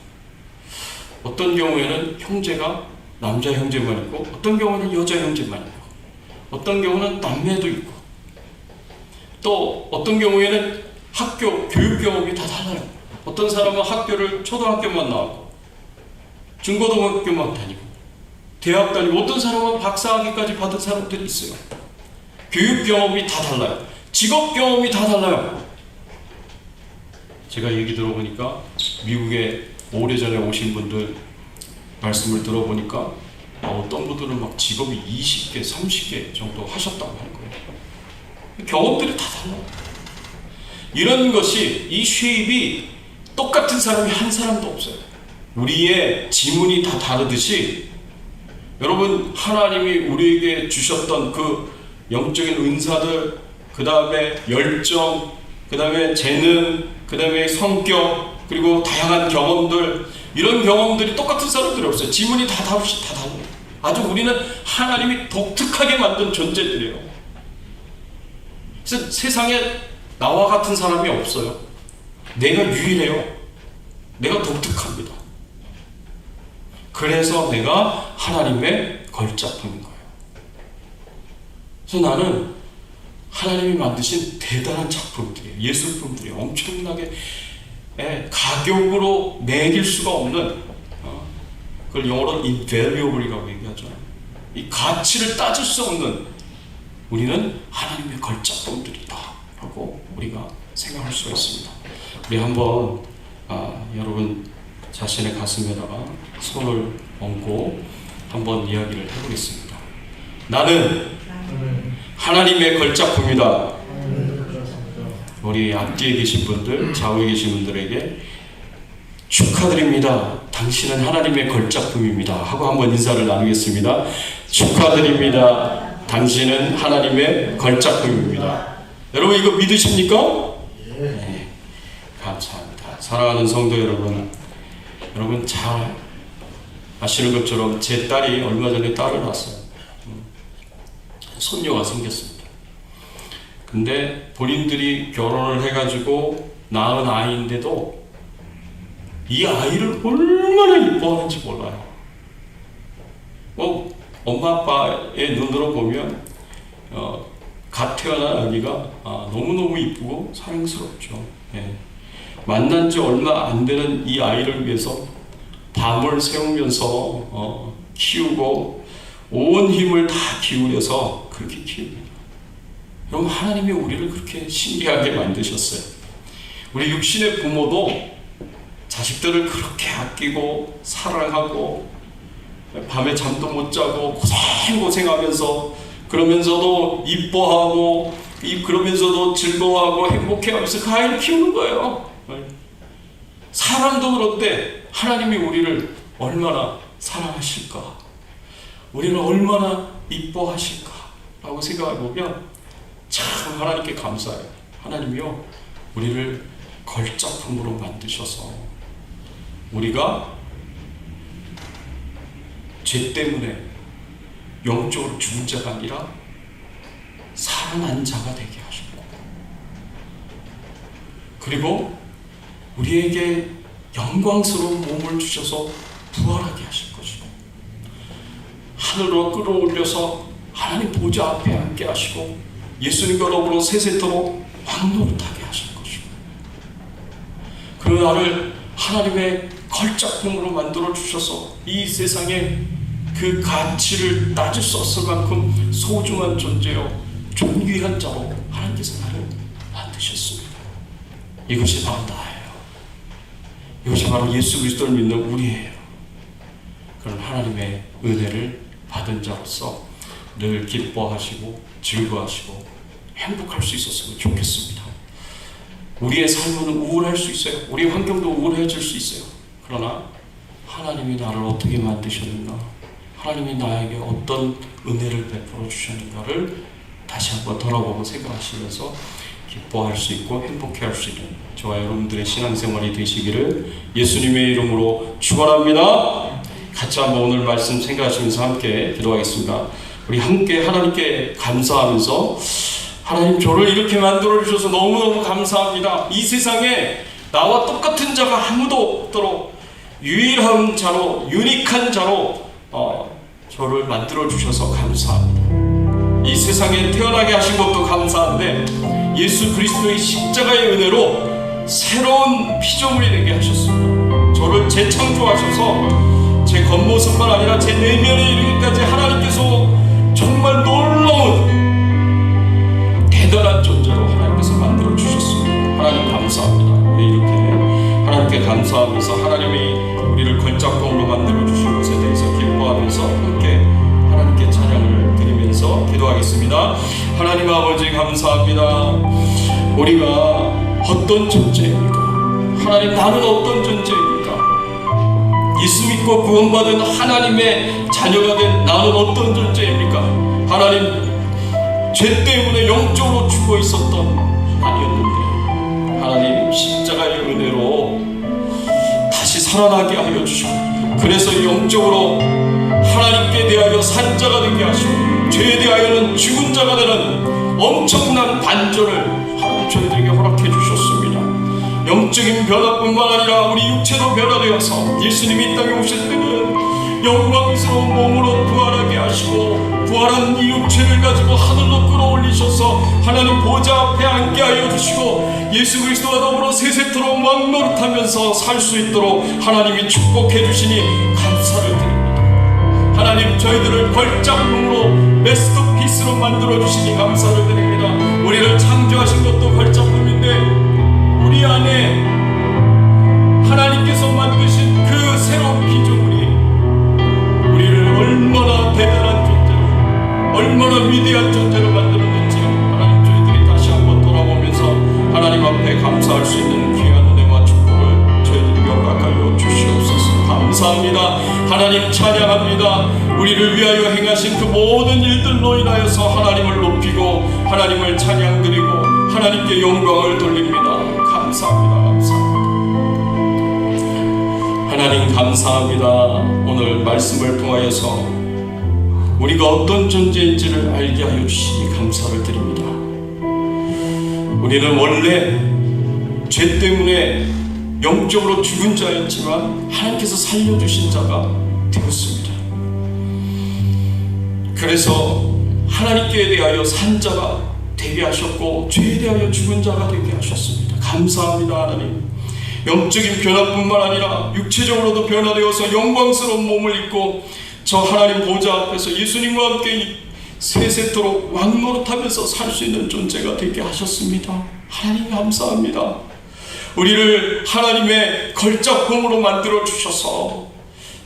어떤 경우에는 형제가 남자 형제만 있고, 어떤 경우는 여자 형제만 있고, 어떤 경우는 남매도 있고, 또 어떤 경우에는 학교, 교육 경험이 다 달라요. 어떤 사람은 학교를 초등학교만 나오고, 중고등학교만 다니고, 대학 다니고, 어떤 사람은 박사학위까지 받은 사람들이 있어요. 교육 경험이 다 달라요. 직업 경험이 다 달라요. 제가 얘기 들어보니까 미국에 오래전에 오신 분들 말씀을 들어보니까 어떤 분들은 막 직업이 20개, 30개 정도 하셨다고 하는 거예요. 경험들이 다 달라요. 이런 것이, 이 쉐입이 똑같은 사람이 한 사람도 없어요. 우리의 지문이 다 다르듯이 여러분, 하나님이 우리에게 주셨던 그 영적인 은사들, 그 다음에 열정, 그 다음에 재능, 그 다음에 성격, 그리고 다양한 경험들, 이런 경험들이 똑같은 사람들이 없어요. 지문이 다 달라요. 아주 우리는 하나님이 독특하게 만든 존재들이에요. 그래서 세상에 나와 같은 사람이 없어요. 내가 유일해요. 내가 독특합니다. 그래서 내가 하나님의 걸작품인 거예요. 그래서 나는 하나님이 만드신 대단한 작품들이에요. 예술품들이에요. 엄청나게 가격으로 매길 수가 없는, 그걸 영어로 invaluable이라고 얘기하죠. 이 가치를 따질 수 없는, 우리는 하나님의 걸작품들이다 라고 우리가 생각할 수가 있습니다. 우리 한번 여러분 자신의 가슴에다가 손을 얹고 한번 이야기를 해보겠습니다. 나는 하나님의 걸작품이다. 우리 앞뒤에 계신 분들, 좌우에 계신 분들에게 축하드립니다. 당신은 하나님의 걸작품입니다. 하고 한번 인사를 나누겠습니다. 축하드립니다. 당신은 하나님의 걸작품입니다. 여러분, 이거 믿으십니까? 네, 감사합니다. 사랑하는 성도 여러분, 여러분 잘 아시는 것처럼 제 딸이 얼마 전에 딸을 낳았어요. 손녀가 생겼습니다. 근데 본인들이 결혼을 해가지고 낳은 아이인데도 이 아이를 얼마나 이뻐하는지 몰라요. 엄마 아빠의 눈으로 보면 갓 태어난 아기가 너무너무 이쁘고 사랑스럽죠. 예. 만난 지 얼마 안 되는 이 아이를 위해서 밤을 새우면서 키우고 온 힘을 다 기울여서 그렇게 키웁니다. 여러분, 하나님이 우리를 그렇게 신기하게 만드셨어요. 우리 육신의 부모도 자식들을 그렇게 아끼고 사랑하고 밤에 잠도 못 자고 고생하면서, 그러면서도 이뻐하고, 그러면서도 즐거워하고 행복해하면서 그 아이를 키우는 거예요. 사람도 그런데 하나님이 우리를 얼마나 사랑하실까, 우리를 얼마나 이뻐하실까 라고 생각해 보면 참 하나님께 감사해요. 하나님이요, 우리를 걸작품으로 만드셔서 우리가 죄 때문에 영적으로 죽은 자가 아니라 살아난 자가 되게 하셨고, 그리고 우리에게 영광스러운 몸을 주셔서 부활하게 하실 것이고, 하늘로 끌어올려서 하나님 보좌 앞에 앉게 하시고 예수님과 더불어 세세토록 왕노릇하게 하실 것이고, 그 나를 하나님의 걸작품으로 만들어 주셔서 이 세상에 그 가치를 따질 수 없을 만큼 소중한 존재요, 존귀한 자로 하나님께서 나를 만드셨습니다. 이것이 바로 나예요. 이것이 바로 예수 그리스도를 믿는 우리예요. 그런 하나님의 은혜를 받은 자로서 늘 기뻐하시고 즐거워하시고 행복할 수 있었으면 좋겠습니다. 우리의 삶은 우울할 수 있어요. 우리 환경도 우울해질 수 있어요. 그러나 하나님이 나를 어떻게 만드셨는가, 하나님이 나에게 어떤 은혜를 베풀어 주셨는가를 다시 한번 돌아보고 생각하시면서 기뻐할 수 있고 행복해할 수 있는 저와 여러분들의 신앙생활이 되시기를 예수님의 이름으로 축원합니다. 같이 한번 오늘 말씀 생각하시면서 함께 기도하겠습니다. 우리 함께 하나님께 감사하면서, 하나님, 저를 이렇게 만들어 주셔서 너무너무 감사합니다. 이 세상에 나와 똑같은 자가 아무도 없도록 유일한 자로, 유니크한 자로 저를 만들어 주셔서 감사합니다. 이 세상에 태어나게 하신 것도 감사한데 예수 그리스도의 십자가의 은혜로 새로운 피조물이 되게 하셨습니다. 저를 재창조하셔서 제 겉모습만 아니라 제 내면에 이르기까지 하나님께서 정말 놀라운 대단한 존재로 하나님께서 만들어 주셨습니다. 하나님 감사합니다. 우리 이렇게 하나님께 감사하면서 하나님이 우리를 걸작품으로 만들어 주신 것에 대해서 기뻐하면서 함께 하나님께 찬양을 드리면서 기도하겠습니다. 하나님 아버지 감사합니다. 우리가 어떤 존재입니까? 하나님, 나는 어떤 존재입니까? 예수 믿고 구원받은 하나님의 자녀가 된 나는 어떤 존재입니까? 하나님, 죄 때문에 영적으로 죽어 있었던 아니었는데 하나님 십자가의 은혜로 다시 살아나게 하여 주시고, 그래서 영적으로 하나님께 대하여 산 자가 되게 하시고 죄에 대하여는 죽은 자가 되는 엄청난 반전을 하나님 저희들에게 허락해 주셨습니다. 영적인 변화뿐만 아니라 우리 육체도 변화되어서 예수님이 이 땅에 오실 때는 영광스러운 몸으로 부활하게 하시고, 부활한 이 육체를 가지고 하늘로 끌어올리셔서 하나님 보좌 앞에 앉게 하여 주시고 예수 그리스도와 더불어 세세토록 왕노릇하면서 살 수 있도록 하나님이 축복해 주시니 감사를 드립니다. 하나님, 저희들을 걸작품으로 메스터피스로 만들어 주시니 감사를 드립니다. 우리를 창조하신 것도 걸작품인데 우리 안에 하나님께서 만드신 그 새로운 피조물이 우리를 얼마나 대단한 존재로, 얼마나 위대한 존재로 만들었는지 하나님, 저희들이 다시 한번 돌아보면서 하나님 앞에 감사할 수 있는 귀한 은혜와 축복을 저희들에게 허락하여 주시옵소서. 감사합니다. 하나님 찬양합니다. 우리를 위하여 행하신 그 모든 일들로 인하여서 하나님을 높이고 하나님을 찬양드리고 하나님께 영광을 돌립니다. 감사합니다. 감사합니다. 하나님 감사합니다. 오늘 말씀을 통하여서 우리가 어떤 존재인지를 알게 하여 주시니 감사를 드립니다. 우리는 원래 죄 때문에 영적으로 죽은 자였지만 하나님께서 살려주신 자가 되었습니다. 그래서 하나님께 대하여 산 자가 되게 하셨고 죄에 대하여 죽은 자가 되게 하셨습니다. 감사합니다. 하나님. 영적인 변화뿐만 아니라 육체적으로도 변화되어서 영광스러운 몸을 입고 저 하나님 보좌 앞에서 예수님과 함께 세세토록 왕노릇하면서 살 수 있는 존재가 되게 하셨습니다. 하나님 감사합니다. 우리를 하나님의 걸작품으로 만들어 주셔서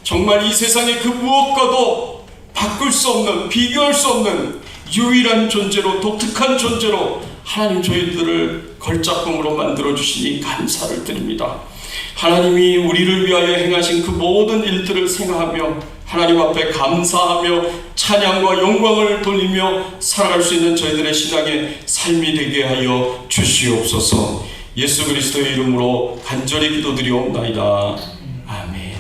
정말 이 세상의 그 무엇과도 바꿀 수 없는, 비교할 수 없는 유일한 존재로, 독특한 존재로 하나님 저희들을 걸작품으로 만들어 주시니 감사를 드립니다. 하나님이 우리를 위하여 행하신 그 모든 일들을 생각하며 하나님 앞에 감사하며 찬양과 영광을 돌리며 살아갈 수 있는 저희들의 신앙의 삶이 되게 하여 주시옵소서. 예수 그리스도의 이름으로 간절히 기도드리옵나이다. 아멘.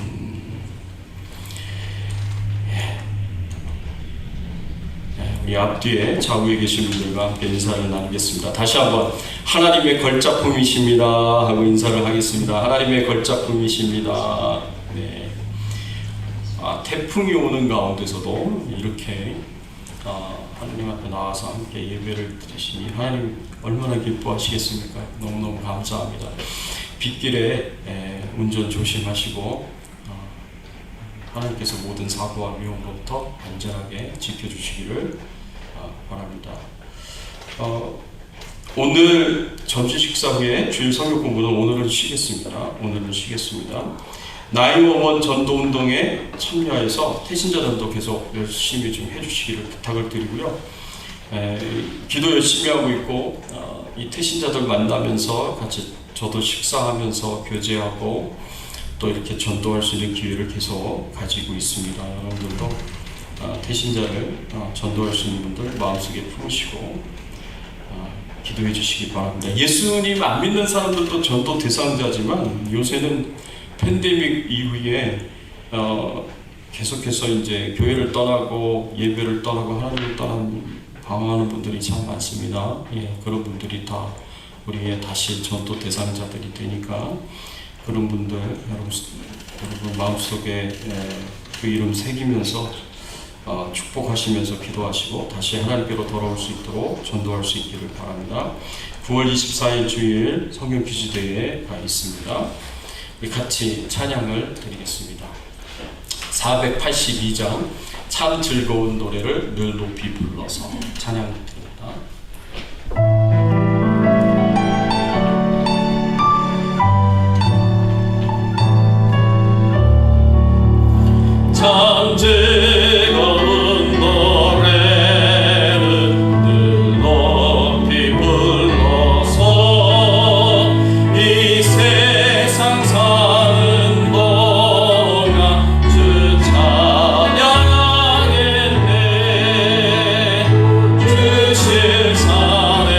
우리 앞뒤에 좌우에 계신 분들과 함께 인사를 나누겠습니다. 다시 한번 하나님의 걸작품이십니다 하고 인사를 하겠습니다. 하나님의 걸작품이십니다. 네. 태풍이 오는 가운데서도 이렇게 하나님 앞에 나와서 함께 예배를 드리시니 하나님 얼마나 기뻐하시겠습니까? 너무너무 감사합니다. 빗길에 운전 조심하시고 하나님께서 모든 사고와 위험으로부터 안전하게 지켜주시기를 바랍니다. 오늘 점심 식사 후에 주일 성경 공부는 오늘은 쉬겠습니다. 나이워원 전도운동에 참여해서 태신자 전도 계속 열심히 좀 해주시기를 부탁을 드리고요. 기도 열심히 하고 있고 이 태신자들 만나면서 같이 저도 식사하면서 교제하고 또 이렇게 전도할 수 있는 기회를 계속 가지고 있습니다. 여러분들도 태신자를 전도할 수 있는 분들 마음속에 품으시고 기도해 주시기 바랍니다. 예수님 안 믿는 사람들도 전도 대상자지만 요새는 팬데믹 이후에 계속해서 이제 교회를 떠나고 예배를 떠나고 하나님을 떠나는 방황하는 분들이 참 많습니다. 그런 분들이 다 우리의 다시 전도 대상자들이 되니까 그런 분들 여러분 마음속에 그 이름 새기면서 축복하시면서 기도하시고 다시 하나님께로 돌아올 수 있도록 전도할 수 있기를 바랍니다. 9월 24일 주일 성경 퀴즈대회가 있습니다. 우리 같이 찬양을 드리겠습니다. 482장 참 즐거운 노래를 늘 높이 불러서 찬양 드립니다. 참 즐거운 노래는 늘 높이 불러서 이 세상 사는 동안 주 찬양하겠네. 주 실상의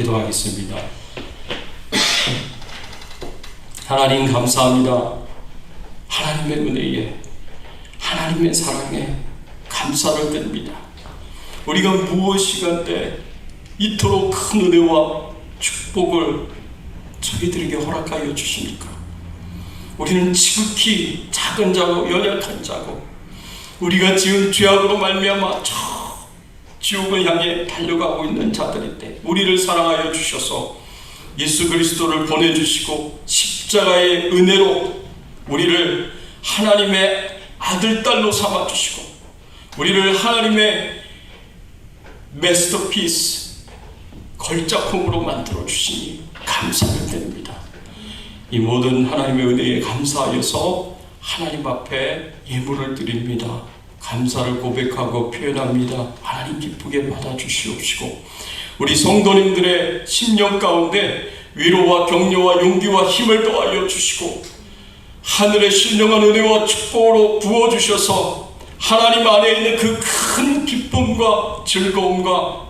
기도하겠습니다. 하나님 감사합니다. 하나님의 은혜에, 하나님의 사랑에 감사를 드립니다. 우리가 무엇이 간데 이토록 큰 은혜와 축복을 저희들에게 허락하여 주십니까? 우리는 지극히 작은 자고 연약한 자고 우리가 지은 죄악으로 말미암아 저 지옥을 향해 달려가고 있는 자들인데 우리를 사랑하여 주셔서 예수 그리스도를 보내주시고 십자가의 은혜로 우리를 하나님의 아들, 딸로 삼아주시고 우리를 하나님의 마스터피스, 걸작품으로 만들어주시니 감사를 드립니다. 이 모든 하나님의 은혜에 감사하여서 하나님 앞에 예물을 드립니다. 감사를 고백하고 표현합니다. 하나님 기쁘게 받아주시옵시고 우리 성도님들의 심령 가운데 위로와 격려와 용기와 힘을 더하여 주시고 하늘의 신령한 은혜와 축복으로 부어주셔서 하나님 안에 있는 그 큰 기쁨과 즐거움과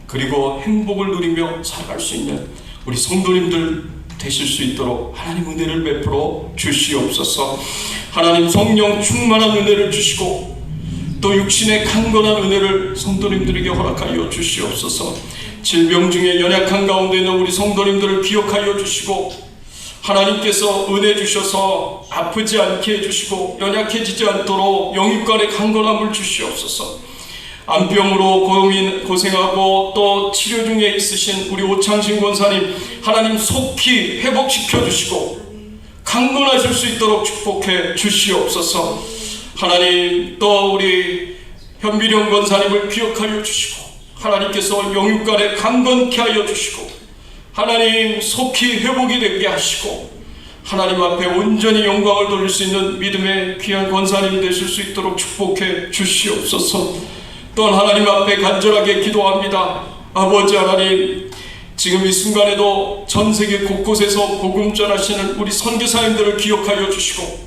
그리고 행복을 누리며 살아갈 수 있는 우리 성도님들 되실 수 있도록 하나님 은혜를 베풀어 주시옵소서. 하나님 성령 충만한 은혜를 주시고 또 육신의 강건한 은혜를 성도님들에게 허락하여 주시옵소서. 질병 중에 연약한 가운데 있는 우리 성도님들을 기억하여 주시고 하나님께서 은혜 주셔서 아프지 않게 해주시고 연약해지지 않도록 영육간의 강건함을 주시옵소서. 암병으로 고생하고 또 치료 중에 있으신 우리 오창신 권사님 하나님 속히 회복시켜 주시고 강건하실 수 있도록 축복해 주시옵소서. 하나님 또 우리 현미령 권사님을 기억하여 주시고 하나님께서 영육간에 강건케 하여 주시고 하나님 속히 회복이 되게 하시고 하나님 앞에 온전히 영광을 돌릴 수 있는 믿음의 귀한 권사님 되실 수 있도록 축복해 주시옵소서. 또한 하나님 앞에 간절하게 기도합니다. 아버지 하나님, 지금 이 순간에도 전 세계 곳곳에서 복음 전하시는 우리 선교사님들을 기억하여 주시고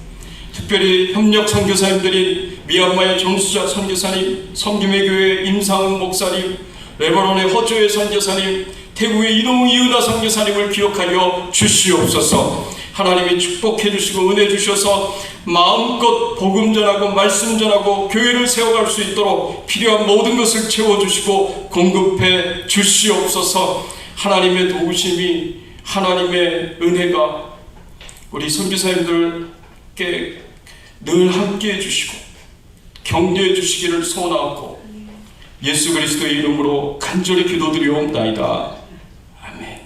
특별히 협력 선교사님들인 미얀마의 정수자 선교사님, 섬김의 교회 임상훈 목사님, 레바논의 허조의 선교사님, 태국의 이동우 이은하 선교사님을 기억하여 주시옵소서. 하나님이 축복해 주시고 은혜 주셔서 마음껏 복음 전하고 말씀 전하고 교회를 세워갈 수 있도록 필요한 모든 것을 채워주시고 공급해 주시옵소서. 하나님의 도우심이, 하나님의 은혜가 우리 선교사님들께 늘 함께해 주시고 격려해 주시기를 소원하고 예수 그리스도의 이름으로 간절히 기도드리옵나이다. 아멘.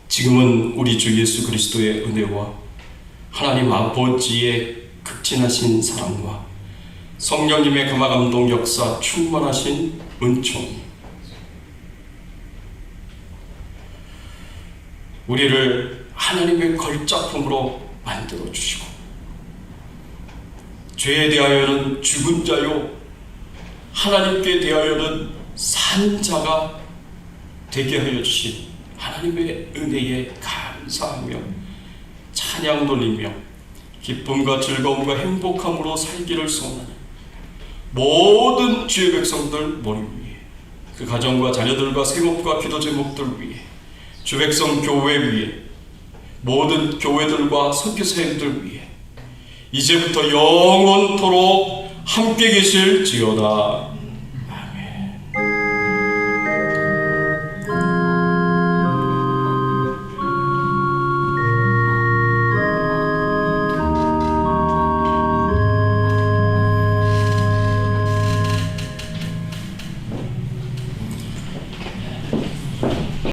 지금은 우리 주 예수 그리스도의 은혜와 하나님 아버지의 극진하신 사랑과 성령님의 감화감동 역사 충만하신 은총 우리를 하나님의 걸작품으로 만들어 주시고 죄에 대하여는 죽은 자요 하나님께 대하여는 산 자가 되게 하여 주신 하나님의 은혜에 감사하며 찬양 돌리며 기쁨과 즐거움과 행복함으로 살기를 소원하는 모든 주의 백성들 머리 위에 그 가정과 자녀들과 생업과 기도 제목들 위에 주 백성 교회 위에 모든 교회들과 선교사님들 위에 이제부터 영원토록 함께 계실지어다.